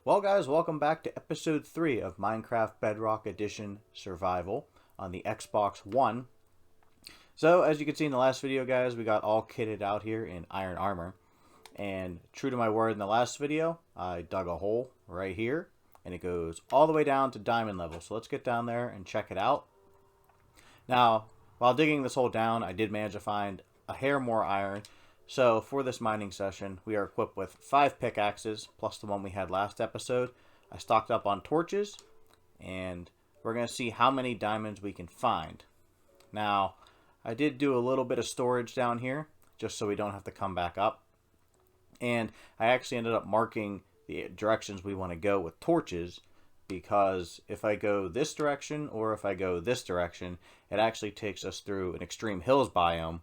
Well guys, welcome back to episode 3 of Minecraft Bedrock Edition Survival on the Xbox One. So as you can see in the last video guys, we got all kitted out here in iron armor. And true to my word in the last video, I dug a hole right here and it goes all the way down to diamond level. So let's get down there and check it out. Now, while digging this hole down, I did manage to find a hair more iron. So for this mining session, we are equipped with 5 pickaxes, plus the one we had last episode. I stocked up on torches, and we're going to see how many diamonds we can find. Now, I did do a little bit of storage down here, just so we don't have to come back up. And I actually ended up marking the directions we want to go with torches, because if I go this direction, or if I go this direction, it actually takes us through an extreme hills biome.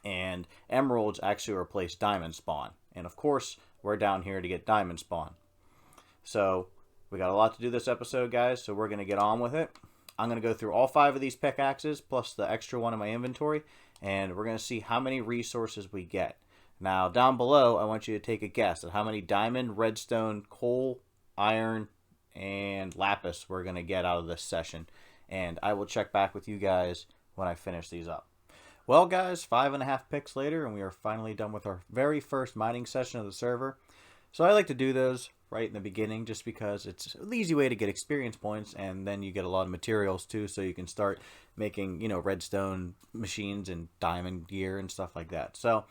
And emeralds actually replace diamond spawn. And of course, we're down here to get diamond spawn. So, we got a lot to do this episode, guys, so we're going to get on with it. I'm going to go through all 5 of these pickaxes, plus the extra one in my inventory, and we're going to see how many resources we get. Now, down below, I want you to take a guess at how many diamond, redstone, coal, iron, and lapis we're going to get out of this session. And I will check back with you guys when I finish these up. Well guys, 5.5 picks later, and we are finally done with our very first mining session of the server. So I like to do those right in the beginning, just because it's an easy way to get experience points, and then you get a lot of materials too, so you can start making, redstone machines and diamond gear and stuff like that. So,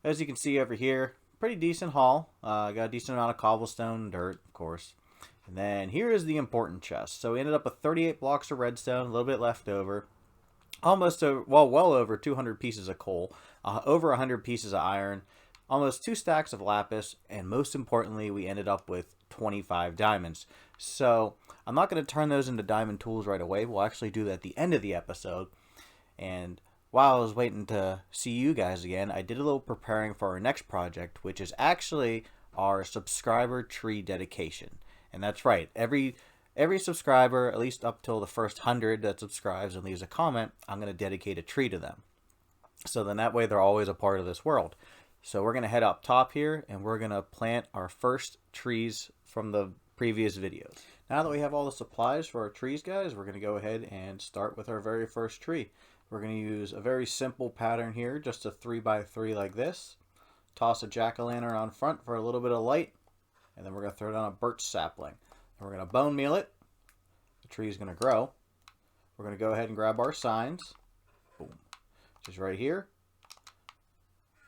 as you can see over here, pretty decent haul. Got a decent amount of cobblestone, dirt, of course. And then here is the important chest. So we ended up with 38 blocks of redstone, a little bit left over. Well over 200 pieces of coal, over 100 pieces of iron, almost 2 stacks of lapis, and most importantly, we ended up with 25 diamonds. So, I'm not going to turn those into diamond tools right away. We'll actually do that at the end of the episode. And while I was waiting to see you guys again, I did a little preparing for our next project, which is actually our subscriber tree dedication. And that's right, every subscriber, at least up till the first 100 that subscribes and leaves a comment, I'm going to dedicate a tree to them. So then that way they're always a part of this world. So we're going to head up top here, and we're going to plant our first trees from the previous videos. Now that we have all the supplies for our trees, guys, we're going to go ahead and start with our very first tree. We're going to use a very simple pattern here, just a 3x3 like this. Toss a jack-o'-lantern on front for a little bit of light, and then we're going to throw down a birch sapling. And we're going to bone meal it. The tree is going to grow. We're going to go ahead and grab our signs. Boom. Which is right here.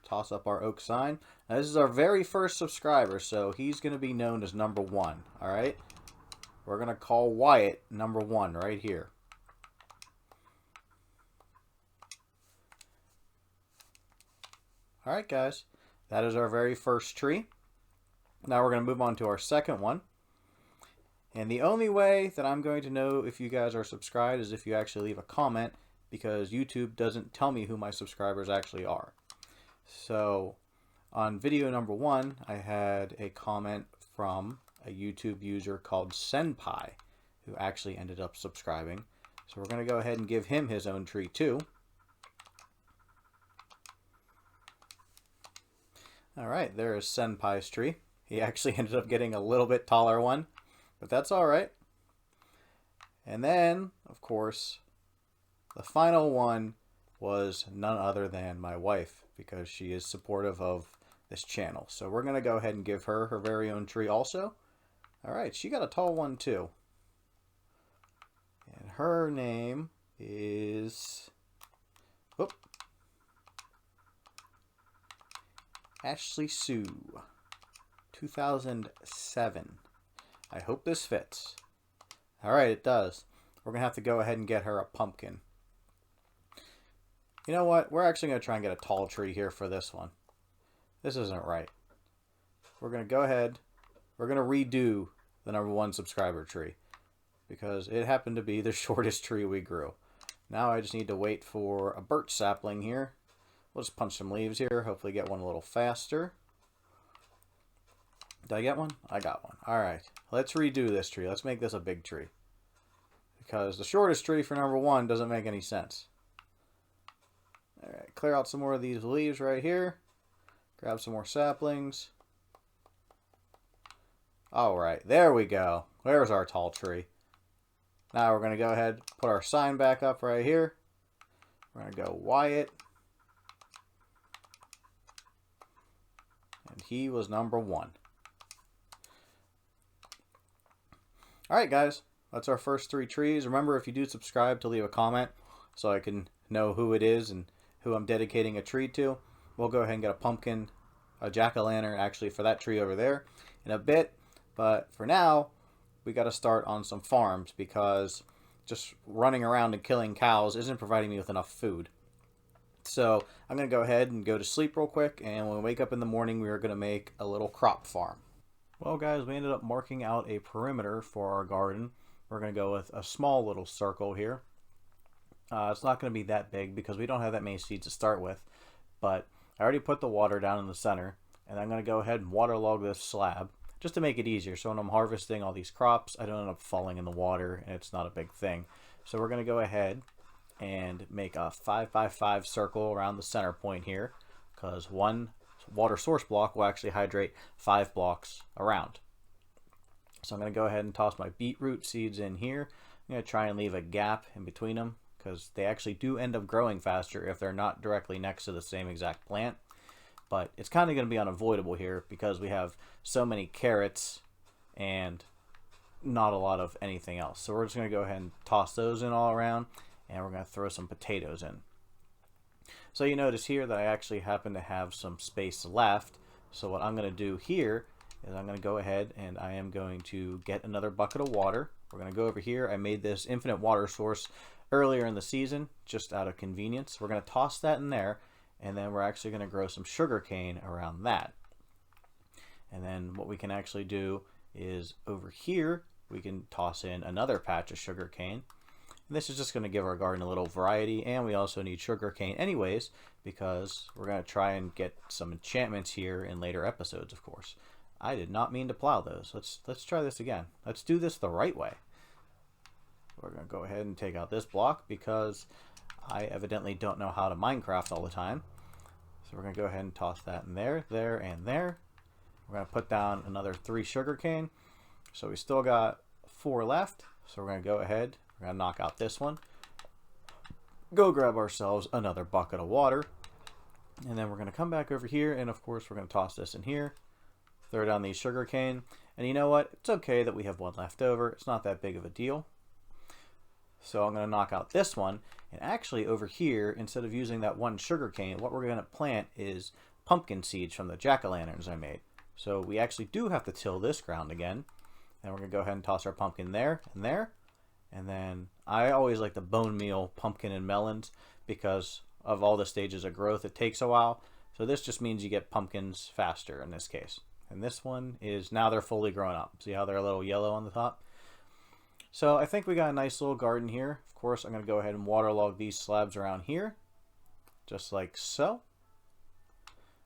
Toss up our oak sign. Now this is our very first subscriber, so he's going to be known as number 1. Alright? We're going to call Wyatt number 1 right here. Alright guys. That is our very first tree. Now we're going to move on to our second one. And the only way that I'm going to know if you guys are subscribed is if you actually leave a comment, because YouTube doesn't tell me who my subscribers actually are. So, on video number 1, I had a comment from a YouTube user called Senpai, who actually ended up subscribing. So we're going to go ahead and give him his own tree too. Alright, there is Senpai's tree. He actually ended up getting a little bit taller one. But that's alright. And then, of course, the final one was none other than my wife, because she is supportive of this channel. So we're going to go ahead and give her her very own tree also. Alright, she got a tall one too. And her name is... Whoop. Ashley Sue. 2007. I hope this fits. Alright, it does. We're going to have to go ahead and get her a pumpkin. You know what? We're actually going to try and get a tall tree here for this one. This isn't right. We're going to go ahead. We're going to redo the number 1 subscriber tree, because it happened to be the shortest tree we grew. Now I just need to wait for a birch sapling here. We'll just punch some leaves here. Hopefully get one a little faster. Did I get one? I got one. Alright, let's redo this tree. Let's make this a big tree, because the shortest tree for number 1 doesn't make any sense. Alright, clear out some more of these leaves right here. Grab some more saplings. Alright, there we go. There's our tall tree. Now we're going to go ahead, put our sign back up right here. We're going to go Wyatt. And he was number 1. Alright guys, that's our first 3 trees. Remember, if you do subscribe, to leave a comment so I can know who it is and who I'm dedicating a tree to. We'll go ahead and get a pumpkin, a jack-o'-lantern actually for that tree over there in a bit. But for now, we got to start on some farms because just running around and killing cows isn't providing me with enough food. So I'm going to go ahead and go to sleep real quick, and when we wake up in the morning, we are going to make a little crop farm. Well guys, we ended up marking out a perimeter for our garden. We're going to go with a small little circle here. It's not going to be that big because we don't have that many seeds to start with, but I already put the water down in the center, and I'm going to go ahead and waterlog this slab just to make it easier. So when I'm harvesting all these crops, I don't end up falling in the water, and it's not a big thing. So we're going to go ahead and make a 5x5 circle around the center point here, because one water source block will actually hydrate 5 blocks around. So I'm going to go ahead and toss my beetroot seeds in here. I'm going to try and leave a gap in between them because they actually do end up growing faster if they're not directly next to the same exact plant. But it's kind of going to be unavoidable here because we have so many carrots and not a lot of anything else. So we're just going to go ahead and toss those in all around, and we're going to throw some potatoes in. So you notice here that I actually happen to have some space left. So what I'm going to do here is I'm going to go ahead and I am going to get another bucket of water. We're going to go over here. I made this infinite water source earlier in the season just out of convenience. We're going to toss that in there, and then we're actually going to grow some sugar cane around that. And then what we can actually do is over here we can toss in another patch of sugar cane. And this is just going to give our garden a little variety, and we also need sugar cane anyways because we're going to try and get some enchantments here in later episodes, of course. I did not mean to plow those. Let's try this again. Let's do this the right way. We're going to go ahead and take out this block because I evidently don't know how to Minecraft all the time. So we're going to go ahead and toss that in there, there, and there. We're going to put down another 3 sugar cane. So we still got 4 left. So we're going to go ahead. We're going to knock out this one. Go grab ourselves another bucket of water. And then we're going to come back over here. And of course, we're going to toss this in here. Throw down these sugar cane. And you know what? It's okay that we have one left over. It's not that big of a deal. So I'm going to knock out this one. And actually over here, instead of using that one sugar cane, what we're going to plant is pumpkin seeds from the jack-o'-lanterns I made. So we actually do have to till this ground again. And we're going to go ahead and toss our pumpkin there and there. And then I always like the bone meal pumpkin and melons because of all the stages of growth. It takes a while. So this just means you get pumpkins faster in this case. And this one is, now they're fully grown up. See how they're a little yellow on the top? So I think we got a nice little garden here. Of course, I'm going to go ahead and waterlog these slabs around here. Just like so.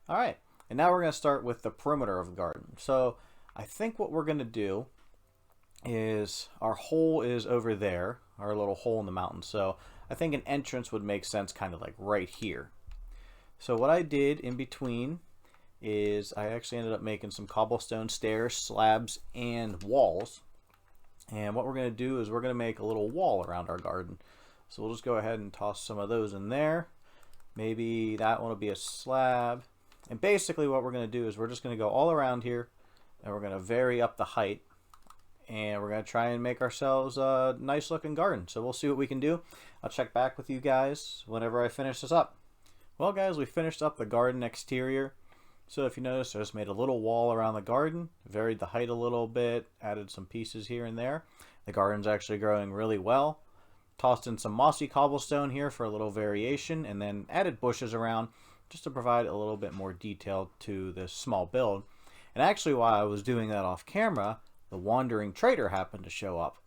Alright, and now we're going to start with the perimeter of the garden. So I think what we're going to do is, our hole is over there, our little hole in the mountain. So I think an entrance would make sense kind of like right here. So what I did in between is I actually ended up making some cobblestone stairs, slabs, and walls. And what we're going to do is we're going to make a little wall around our garden. So we'll just go ahead and toss some of those in there. Maybe that one will be a slab. And basically what we're going to do is we're just going to go all around here, and we're going to vary up the height. And we're going to try and make ourselves a nice looking garden. So we'll see what we can do. I'll check back with you guys whenever I finish this up. Well guys, we finished up the garden exterior. So if you notice, I just made a little wall around the garden, varied the height a little bit, added some pieces here and there. The garden's actually growing really well. Tossed in some mossy cobblestone here for a little variation, and then added bushes around just to provide a little bit more detail to this small build. And actually while I was doing that off camera, the wandering trader happened to show up.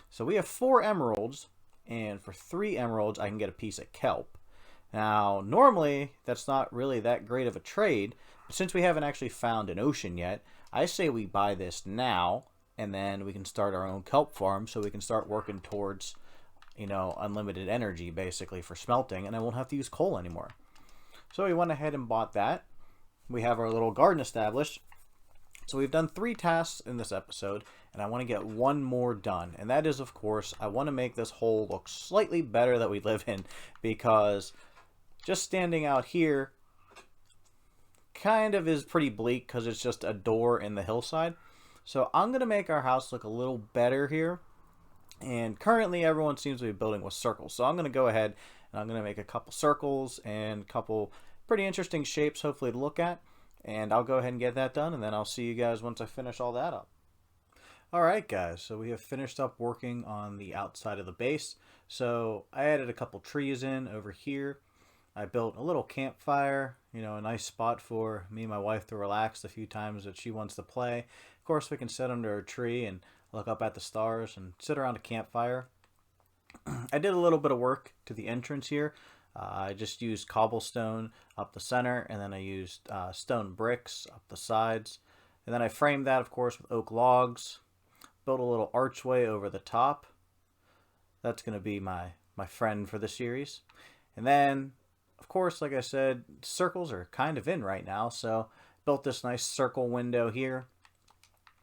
So we have 4 emeralds, and for 3 emeralds I can get a piece of kelp. Now normally that's not really that great of a trade, but since we haven't actually found an ocean yet, I say we buy this now, and then we can start our own kelp farm so we can start working towards, you know, unlimited energy basically for smelting, and I won't have to use coal anymore. So we went ahead and bought that. We have our little garden established. So we've done 3 tasks in this episode, and I want to get one more done. And that is, of course, I want to make this hole look slightly better that we live in, because just standing out here kind of is pretty bleak because it's just a door in the hillside. So I'm going to make our house look a little better here. And currently everyone seems to be building with circles. So I'm going to go ahead and I'm going to make a couple circles and a couple pretty interesting shapes hopefully to look at. And I'll go ahead and get that done, and then I'll see you guys once I finish all that up. Alright guys, so we have finished up working on the outside of the base. So I added a couple trees in over here. I built a little campfire, you know, a nice spot for me and my wife to relax the few times that she wants to play. Of course, we can sit under a tree and look up at the stars and sit around a campfire. I did a little bit of work to the entrance here. I just used cobblestone up the center, and then I used stone bricks up the sides. And then I framed that, of course, with oak logs. Built a little archway over the top. That's going to be my friend for the series. And then, of course, like I said, circles are kind of in right now, so built this nice circle window here.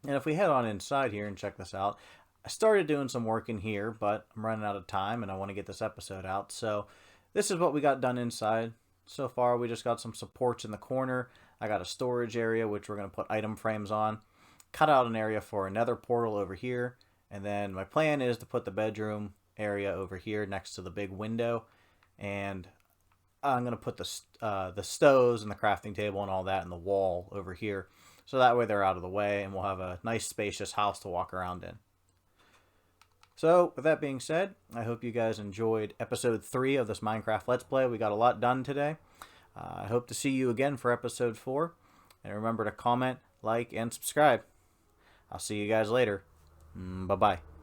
And if we head on inside here and check this out, I started doing some work in here, but I'm running out of time and I want to get this episode out. So this is what we got done inside. So far, we just got some supports in the corner. I got a storage area, which we're going to put item frames on. Cut out an area for another portal over here. And then my plan is to put the bedroom area over here next to the big window. And I'm going to put the stoves and the crafting table and all that in the wall over here. So that way they're out of the way and we'll have a nice spacious house to walk around in. So, with that being said, I hope you guys enjoyed episode 3 of this Minecraft Let's Play. We got a lot done today. I hope to see you again for episode 4. And remember to comment, like, and subscribe. I'll see you guys later. Bye-bye.